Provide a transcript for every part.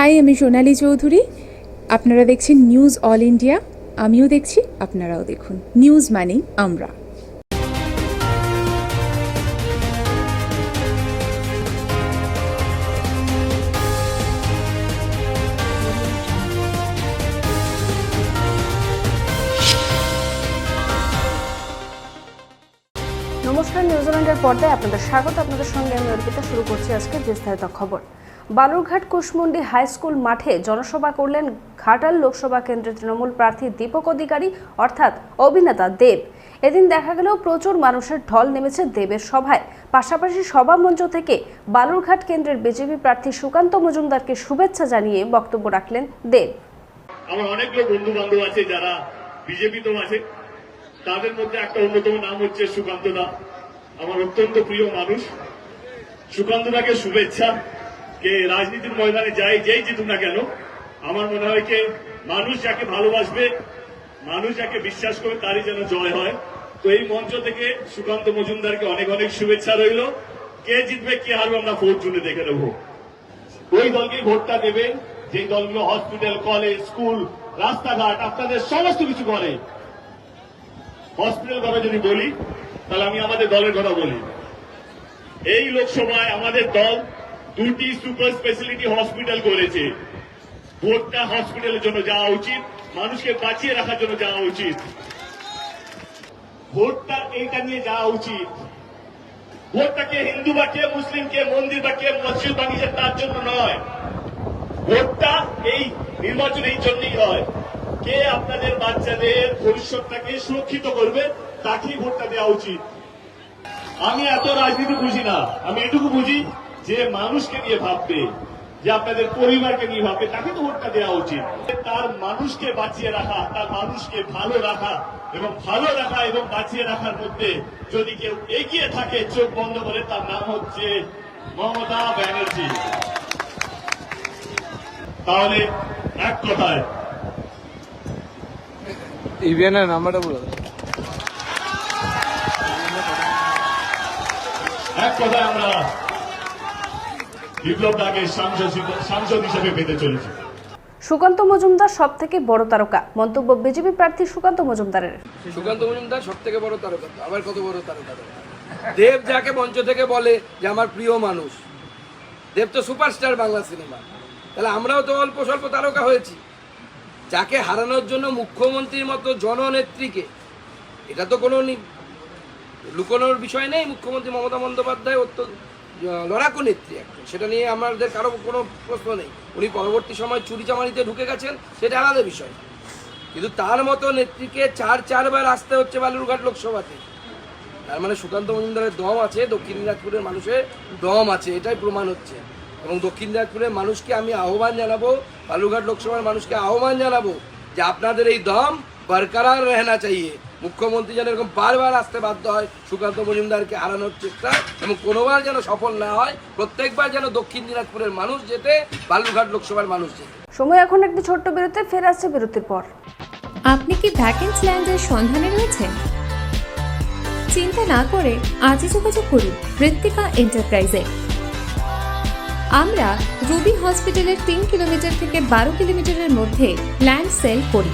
High, আমি সোনালী চৌধুরী। আপনারা দেখছেন নিউজ অল ইন্ডিয়া। আমিও দেখছি, আপনারাও দেখুন। নিউজ মানেই আমরা। নমস্কার, নিউজিল্যান্ডের পর্দায় আপনাদের স্বাগত। আপনাদের সঙ্গে আমি অর্পিতা। শুরু করছি আজকে বিস্তারিত খবর। বালুরঘাট কুশমুন্ডি হাই স্কুল মাঠে জনসভা করলেন ঘাটাল লোকসভা কেন্দ্রের তৃণমূল প্রার্থী দীপক অধিকারী অর্থাৎ অভিনেতা দেব। এদিন দেখা গেলেও প্রচুর মানুষের ঢল নেমেছে দেবের সভায়। পাশাপাশি সভামঞ্চ থেকে বালুরঘাট কেন্দ্রের বিজেপি প্রার্থী সুকান্ত মজুমদারকে শুভেচ্ছা জানিয়ে বক্তব্য রাখলেন দেব। আমার অনেকগুলো বন্ধু বান্ধব আছে যারা বিজেপিতেও আছে, তাদের মধ্যে একটা অন্যতম নাম হচ্ছে সুকান্ত দা। আমার অত্যন্ত প্রিয় মানুষ। সুকান্ত দাকে শুভেচ্ছা। কে রাজনীতির ময়দানে যায়, যেই জিতুক না কেন, আমার মনে হয় কে মানুষ যাকে ভালোবাসবে, মানুষ যাকে বিশ্বাস করবে, তারই যেন জয় হয়। তো এই মঞ্চ থেকে সুকান্ত মজুমদারকে অনেক অনেক শুভেচ্ছা রইল। কে জিতবে কে হারবে আমরা 4 জুনে দেখে নেব। ওই দলকে ভোটটা দেবেন যে দলগুলো হসপিটাল, কলেজ, স্কুল, রাস্তাঘাট আপনাদের সমস্ত কিছু করে। হসপিটাল কথা যদি বলি, তাহলে আমি আমাদের দলের কথা বলি। এই লোকসভায় আমাদের দল 2টি সুপার স্পেশালিটি হসপিটাল করেছে। ভোটটা হসপিটালের জন্য যাওয়া উচিত, মানুষকে বাঁচিয়ে রাখার জন্য যাওয়া উচিত। ভোটটা এইটা নিয়ে যাওয়া উচিত। ভোটটা কে হিন্দু বা কে মুসলিম, কে মন্দির বা কে মসজিদ বানিয়েছে তার জন্য নয়। ভোটটা এই নির্বাচন এই জন্যই হয়, কে আপনাদের বাচ্চাদের ভবিষ্যৎটাকে সুরক্ষিত করবে তাকেই ভোটটা দেওয়া উচিত। আমি এত রাজনীতি বুঝি না, আমি এটুকু বুঝি যে মানুষকে নিয়ে ভাববে, যে আপনাদের পরিবারকে নিয়ে ভাববে, তাকে তো ভোটটা দেওয়া উচিত। তার মানুষকে বাঁচিয়ে রাখা, তার মানুষকে ভালো রাখা এবং বাঁচিয়ে রাখার মধ্যে যদি কেউ এগিয়ে থাকে চোখ বন্ধ করে, তার নাম হচ্ছে মমতা ব্যানার্জি। তাহলে এক কথায় ইভিএনের নাম্বারটা বলো। এক কথায় আমরা বিপ্লব দাকে সাংসদ হিসেবে পেতে চলেছি। সুকান্ত মজুমদার সব থেকে বড় তারকা, মন্তব্য বিজেপি প্রার্থী সুকান্ত মজুমদারের। সুকান্ত মজুমদার সব থেকে বড় তারকা, আবার কত বড় তারকা। দেব যাকে মঞ্চ থেকে বলে যে আমার প্রিয় মানুষ, দেব তো সুপারস্টার বাংলা সিনেমা। তাহলে আমরাও তো অল্প স্বল্প তারকা হয়েছি। যাকে হারানোর জন্য মুখ্যমন্ত্রীর মতো জননেত্রীকে, এটা তো কোনো লুকোনোর বিষয় নেই। মুখ্যমন্ত্রী মমতা বন্দ্যোপাধ্যায় লড়াকু নেত্রী একজন, সেটা নিয়ে আমাদের কারো কোনো প্রশ্ন নেই। উনি পরবর্তী সময় চুরিচামারিতে ঢুকে গেছেন, সেটা আলাদা বিষয়। কিন্তু তার মতো নেত্রীকে 4বার আসতে হচ্ছে বালুরঘাট লোকসভাতে। তার মানে সুকান্ত মজুমদারের দম আছে, দক্ষিণ দিনাজপুরের মানুষের দম আছে, এটাই প্রমাণ হচ্ছে। এবং দক্ষিণ দিনাজপুরের মানুষকে আমি আহ্বান জানাবো, বালুরঘাট লোকসভার মানুষকে আহ্বান জানাবো যে আপনাদের এই দম বরকরার রহনা চাইয়ে। মুখ্যমন্ত্রী যেন এরকম বারবার আসতে বাধ্য হয় সুকান্ত মজুমদারকে হারানোর চেষ্টা, এবং কোনোবার যেন সফল না হয়। প্রত্যেকবার যেন দক্ষিণ দিনাজপুরের মানুষ যেতে, বালুরঘাট লোকসভার মানুষ যেতে। সময় এখন একটি ছোট্ট বিরতি, ফের আসছে বিরতির পর। আপনি কি ভ্যাকেন্সি ল্যান্ডের সন্ধানে রয়েছেন? চিন্তা না করে আজই যোগাযোগ করুন ঋত্বিকা এন্টারপ্রাইজে। আমরা রুবি হসপিটালের 3 কিলোমিটার থেকে 12 কিলোমিটারের মধ্যে ল্যান্ড সেল করি।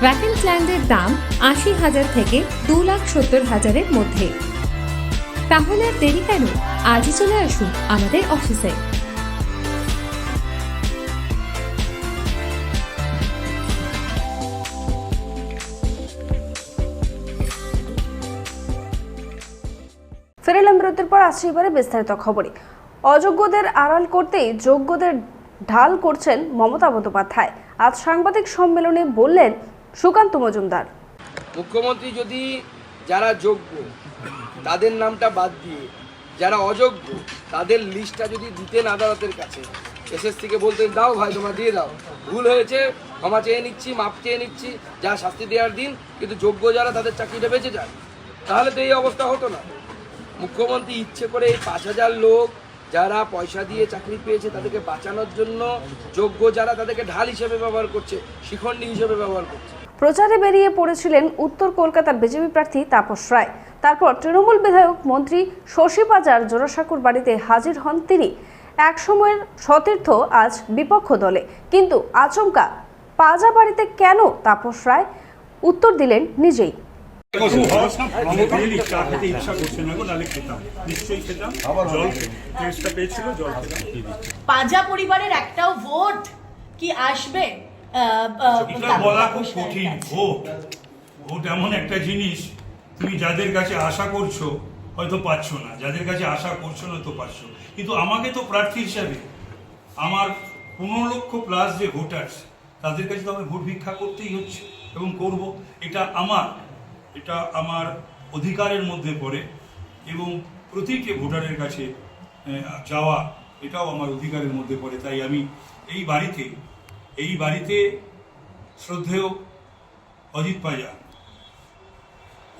ভ্যাকেন্ট ল্যান্ডের দাম 80,000 থেকে 2,70,000-এর মধ্যে। তাহলে আর দেরি কেন, আজই চলে আসুন আমাদের অফিসে। ফের এলাম বিরতির পর। আসছে এবারে বিস্তারিত খবরে। অযোগ্যদের আড়াল করতেই যোগ্যদের ঢাল করছেন মমতা বন্দ্যোপাধ্যায়। আজ সাংবাদিক সম্মেলনে বললেন সুকান্ত মজুমদার। মুখ্যমন্ত্রী যদি যারা যোগ্য তাদের নামটা বাদ দিয়ে যারা অযোগ্য তাদের লিস্টটা যদি দিতেন আদালতের কাছে, এসএসসিকে বলতেন দাও ভাই তোমরা দিয়ে দাও, ভুল হয়েছে ক্ষমা চেয়ে নিচ্ছি, মাপ চেয়ে নিচ্ছি, যা শাস্তি দেওয়ার দিন, কিন্তু যোগ্য যারা তাদের চাকরিটা বেঁচে যায়, তাহলে তো এই অবস্থা হতো না। মুখ্যমন্ত্রী ইচ্ছে করে এই 5,000 লোক যারা পয়সা দিয়ে চাকরি পেয়েছে তাদেরকে বাঁচানোর জন্য যোগ্য যারা তাদেরকে ঢাল হিসেবে ব্যবহার করছে, শিখণ্ডী হিসেবে ব্যবহার করছে। প্রচারে বেরিয়ে পড়েছিলেন উত্তর কলকাতার বিজেপি প্রার্থী তাপস রায়। তারপর তৃণমূল বিধায়ক মন্ত্রী শশী পাজার জোড়াসাঁকুর বাড়িতে হাজির হন তিনি। এক সময়ের সতীর্থ আজ বিপক্ষ দলে, কিন্তু আচমকা পাজা বাড়িতে কেন তাপস রায়? উত্তর দিলেন নিজেই। পাজা পরিবারের একটাও ভোট কি আসবে? এটা বলা খুব কঠিন। ভোট এমন একটা জিনিস, তুমি যাদের কাছে আশা করছো হয়তো পাচ্ছ না, যাদের কাছে আশা করছো না তো পাচ্ছ। কিন্তু আমাকে তো প্রার্থী হিসাবে আমার 15 লক্ষ প্লাস যে ভোটার্স, তাদের কাছে তো আমার ভোট ভিক্ষা করতেই হচ্ছে এবং করব। এটা আমার অধিকারের মধ্যে পড়ে এবং প্রতিটি ভোটারের কাছে যাওয়া এটাও আমার অধিকারের মধ্যে পড়ে। তাই আমি এই বাড়িতে শ্রদ্ধেয় অজিত পাজা,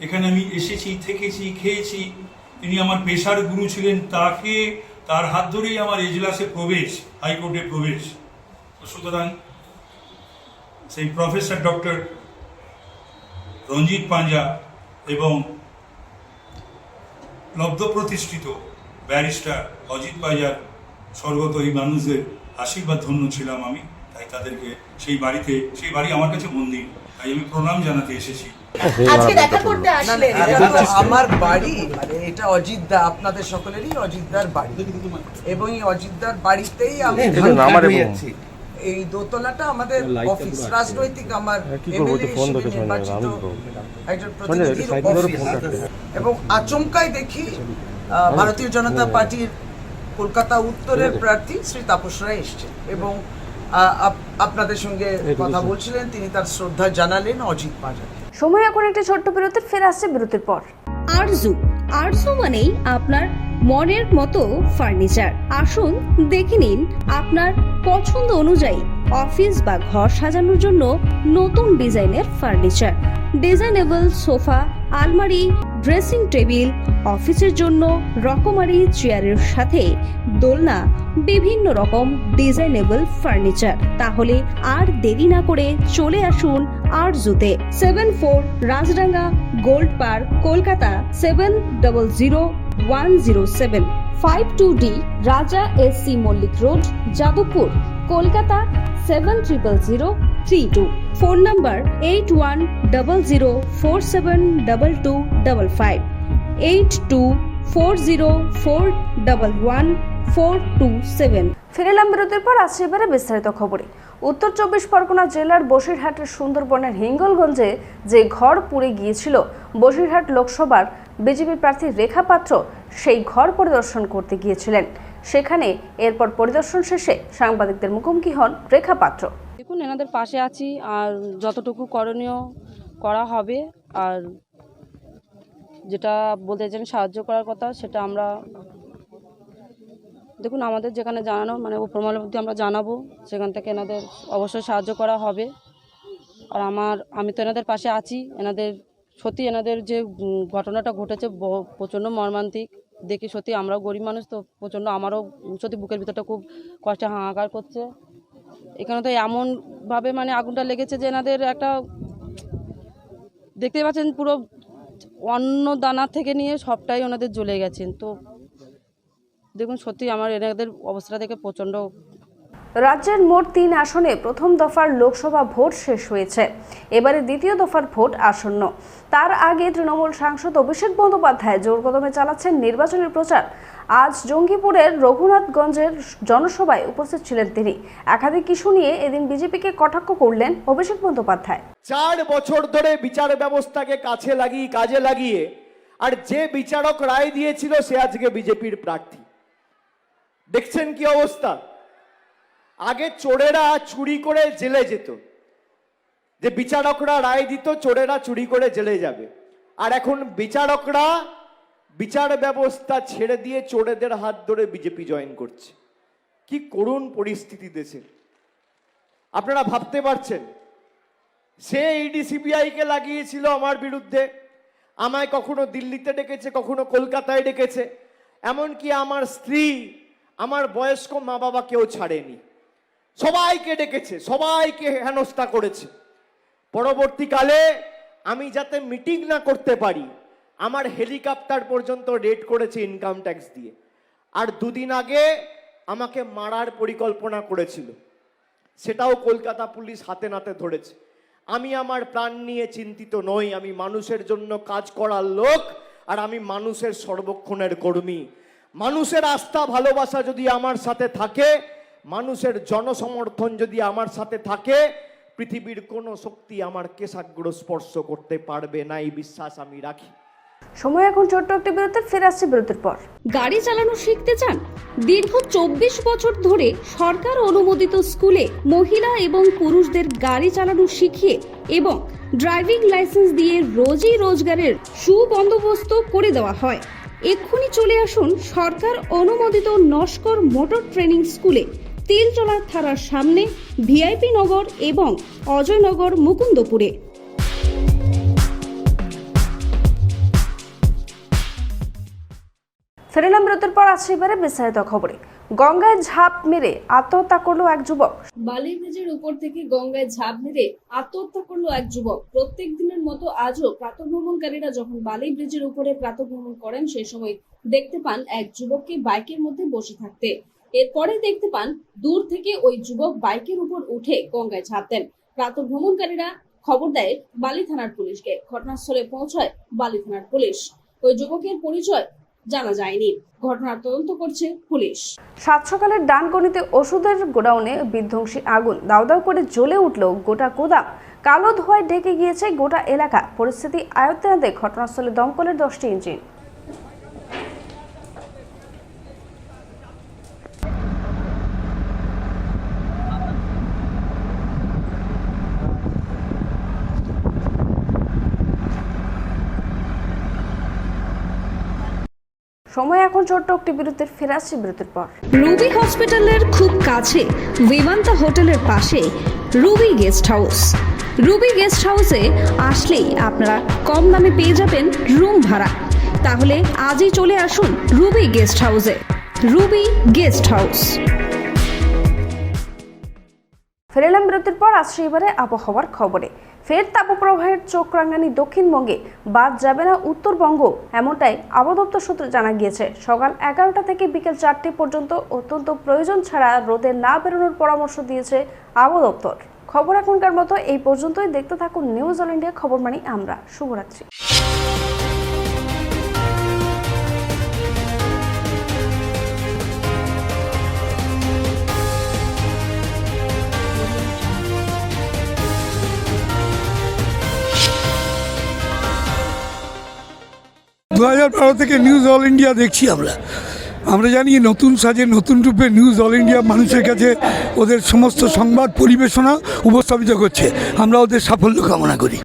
এখানে আমি এসেছি, থেকেছি, খেয়েছি। তিনি আমার পেশার গুরু ছিলেন, তার হাত ধরেই আমার এজলাসে প্রবেশ, হাইকোর্টে প্রবেশ। সুতরাং সেই প্রফেসর ডক্টর রঞ্জিত পাঞ্জা এবং লব্ধ প্রতিষ্ঠিত ব্যারিস্টার অজিত পাজার স্বর্গত এই মানুষদের আশীর্বাদ ধন্য ছিলাম আমি। তাই তাদেরকে সেই বাড়ি আমার কাছে মন্দির, তাই আমি প্রণাম জানাতে এসেছি। আজকে দেখা করতে আসলেন? আমার বাড়ি, মানে এটা অজিতদা, আপনাদের সকলেরই অজিতদার বাড়ি, এবং এই অজিতদার বাড়িতেই আমি এই দোতলাটা আমাদের অফিস, রাজনৈতিক আমার এমএলএ হিসেবে নির্বাচিত একজন প্রতিনিধির অফিস। এবং আচমকাই দেখি ভারতীয় জনতা পার্টির কলকাতা উত্তরের প্রার্থী শ্রী তাপস রায় এসছেন এবং আপনাদের সঙ্গে কথা বলছিলেন। তিনি তার শ্রদ্ধা জানালেন অজিত পাজাকে। সময় এখন একটি ছোট্ট বিরতির, ফিরে আসছে বিরতির পর। আরজু মানেই আপনার মনের মতো ফার্নিচার। আসুন দেখে নিন আপনার পছন্দ অনুযায়ী অফিস বা ঘর সাজানোর জন্য নতুন ডিজাইনের ফার্নিচার, ডিজাইনেবল সোফা, আলমারি, ড্রেসিং টেবিল, অফিসের জন্য রকমারি চেয়ারের সাথে দোলনা, বিভিন্ন রকম ডিজাইনেবল ফার্নিচার। তাহলে আর দেরি না করে চলে আসুন আরজুতে। 74 Rajdanga gold park, Kolkata 700107, 52D Raja SC Mallick road, Jadavpur, Kolkata 700032। Phone number 8100472255, 8240411427। ফিরে এলাম বিরতির পর। আসছে এবারে বিস্তারিত খবরে। উত্তর 24 পরগনা জেলার বসিরহাটের সুন্দরবনের হিঙ্গলগঞ্জে যে ঘর পুড়ে গিয়েছিল বসিরহাট লোকসভার বিজেপি প্রার্থী রেখা পাত্র, সেই ঘর পরিদর্শন করতে গিয়েছিলেন। সেখানে এরপর পরিদর্শন শেষে সাংবাদিকদের মুখোমুখি হন রেখা পাত্র। দেখুন, এনাদের পাশে আছি, আর যতটুকু করণীয় করা হবে, আর যেটা বলতে চান সাহায্য করার কথা সেটা আমরা দেখুন আমাদের যেখানে জানানো মানে উপরমহল অবধি আমরা জানাবো, সেখান থেকে এনাদের অবশ্যই সাহায্য করা হবে। আর আমি তো এনাদের পাশে আছি। সত্যি এনাদের যে ঘটনাটা ঘটেছে প্রচণ্ড মর্মান্তিক। দেখি সত্যি আমরাও গরিব মানুষ, তো প্রচণ্ড আমারও সত্যি বুকের ভিতরটা খুব কষ্টে হাহাকার করছে। এখানে তো এমনভাবে মানে আগুনটা লেগেছে যে এনাদের একটা দেখতে পাচ্ছেন পুরো অন্ন দানা থেকে নিয়ে সবটাই ওনাদের জ্বলে গেছেন। তো দেখুন সত্যি আমার এনাদের অবস্থা দেখে প্রচণ্ড। রাজ্যের মোট 3 আসনে প্রথম দফার লোকসভা ভোট শেষ হয়েছে। এবারে দ্বিতীয় দফার ভোট আসন্ন। তার আগে তৃণমূল সাংসদ অভিষেক বন্দ্যোপাধ্যায় জোর কদমে চালাচ্ছেন নির্বাচনী প্রচার। আজ জঙ্গিপুরের রঘুনাথগঞ্জের জনসভায় উপস্থিত ছিলেন তিনি। একাধিক ইস্যু নিয়ে এদিন বিজেপিকে কটাক্ষ করলেন অভিষেক বন্দ্যোপাধ্যায়। 4 বছর ধরে বিচার ব্যবস্থাকে কাজে লাগিয়ে আর যে বিচারক রায় দিয়েছিল সে আজকে বিজেপির প্রার্থী। দেখছেন কি অবস্থা? আগে চোরেরা চুরি করে জেলে যেত, যে বিচারকরা রায় দিত চোরেরা চুরি করে জেলে যাবে, আর এখন বিচারকরা বিচার ব্যবস্থা ছেড়ে দিয়ে চোরেদের হাত ধরে বিজেপি জয়েন করছে। কি করুণ পরিস্থিতি দেশে, আপনারা ভাবতে পারছেন? সে ইডি সিবিআই কে লাগিয়েছিল আমার বিরুদ্ধে, আমায় কখনো দিল্লিতে ডেকেছে, কখনো কলকাতায় ডেকেছে, এমনকি আমার স্ত্রী, আমার বয়স্ক মা বাবা কেউ ছাড়েনি, সবাইকে ডেকেছে, সবাইকে হেনস্থা করেছে। পরবর্তীকালে আমি যাতে মিটিং না করতে পারি আমার হেলিকপ্টার পর্যন্ত রেড করেছে ইনকাম ট্যাক্স দিয়ে। আর 2 দিন আগে আমাকে মারার পরিকল্পনা করেছিল, সেটাও কলকাতা পুলিশ হাতে নাতে ধরেছে। আমি আমার প্রাণ নিয়ে চিন্তিত নই, আমি মানুষের জন্য কাজ করার লোক, আর আমি মানুষের সর্বক্ষণের কর্মী। মানুষের আস্থা ভালোবাসা যদি আমার সাথে থাকে, মানুষের জনসমর্থন যদি আমার সাথে থাকে, পৃথিবীর কোনো শক্তি আমার কেশাগ্র স্পর্শ করতে পারবে না, এই বিশ্বাস আমি রাখি। সময় এখন ছোট্ট একটি বিরতি, ফিরে আসছে বিরতির পর। গাড়ি চালানো শিখতে চান? দীর্ঘ 24 বছর ধরে সরকার অনুমোদিত স্কুলে মহিলা এবং পুরুষদের গাড়ি চালানো শিখিয়ে এবং ড্রাইভিং লাইসেন্স দিয়ে রোজই রোজগারের সুবন্দোবস্ত করে দেওয়া হয়। এক্ষুনি চলে আসুন সরকার অনুমোদিত নস্কর মোটর ট্রেনিং স্কুলে, তিলচলার থানার সামনে, ভিআইপি নগর এবং অজয়নগর, মুকুন্দপুরে। ফেরিলাম বিরতির পর আসছে এবারে বিস্তারিত খবরে। গঙ্গায় ঝাঁপ মেরে আত্মহত্যা করলো এক যুবক। বালি ব্রিজের উপর থেকে গঙ্গায় ঝাঁপ মেরে আত্মহত্যা করলো এক যুবক। প্রত্যেক দিনের মতো আজও প্রাতঃভ্রমণকারীরা যখন বালি ব্রিজের উপরে প্রাতঃভ্রমণ করেন, সেই সময় দেখতে পান এক যুবককে বাইকের মধ্যে বসে থাকতে। এরপরে দেখতে পান দূর থেকে ওই যুবক বাইকের উপর উঠে গঙ্গায় ঝাঁপ দেন। প্রাতঃভ্রমণকারীরা খবর দেয় বালি থানার পুলিশকে। ঘটনাস্থলে পৌঁছায় বালি থানার পুলিশ। ওই যুবকের পরিচয় জানা যায়নি। ঘটনার তদন্ত করছে পুলিশ। সাত সকালের ডানকুনিতে ওষুধের গোডাউনে বিধ্বংসী আগুন দাউ দাউ করে জ্বলে উঠল গোটা গোদাম। কালো ধোঁয়ায় ঢেকে গিয়েছে গোটা এলাকা। পরিস্থিতি আয়ত্তে আনতে ঘটনাস্থলে দমকলের 10টি ইঞ্জিন। সময় এখন ছোট্ট একটি বিরতির, ফিরে আসছে বিরতির পর। রুবি হসপিটালের খুব কাছে, বিমান্তা হোটেলের পাশে Ruby guest house. Ruby guest হাউসে আসলেই আপনারা কম দামে পেয়ে যাবেন রুম ভাড়া। তাহলে আজই চলে আসুন রুবি গেস্ট হাউসে। Ruby guest house. ফেরিলাম বিরতির পর আসছে এবারে আবহাওয়ার খবরে। ফের তাপপ্রবাহের চোখ রাঙানি দক্ষিণবঙ্গে, বাদ যাবে না উত্তরবঙ্গ, এমনটাই আবহাওয়া দপ্তর সূত্রে জানা গিয়েছে। সকাল 11টা থেকে বিকেল 4টে পর্যন্ত অত্যন্ত প্রয়োজন ছাড়া রোদে না বেরোনোর পরামর্শ দিয়েছে আবহাওয়া দপ্তর। খবর এখনকার মতো এই পর্যন্তই। দেখতে থাকুন নিউজ অল ইন্ডিয়া, খবর মানি আমরা। শুভরাত্রি। দু 2012 থেকে নিউজ অল ইন্ডিয়া দেখছি আমরা জানি নতুন সাজে নতুন রূপে নিউজ অল ইন্ডিয়া মানুষের কাছে ওদের সমস্ত সংবাদ পরিবেশনা উপস্থাপিত করছে। আমরা ওদের সাফল্য কামনা করি।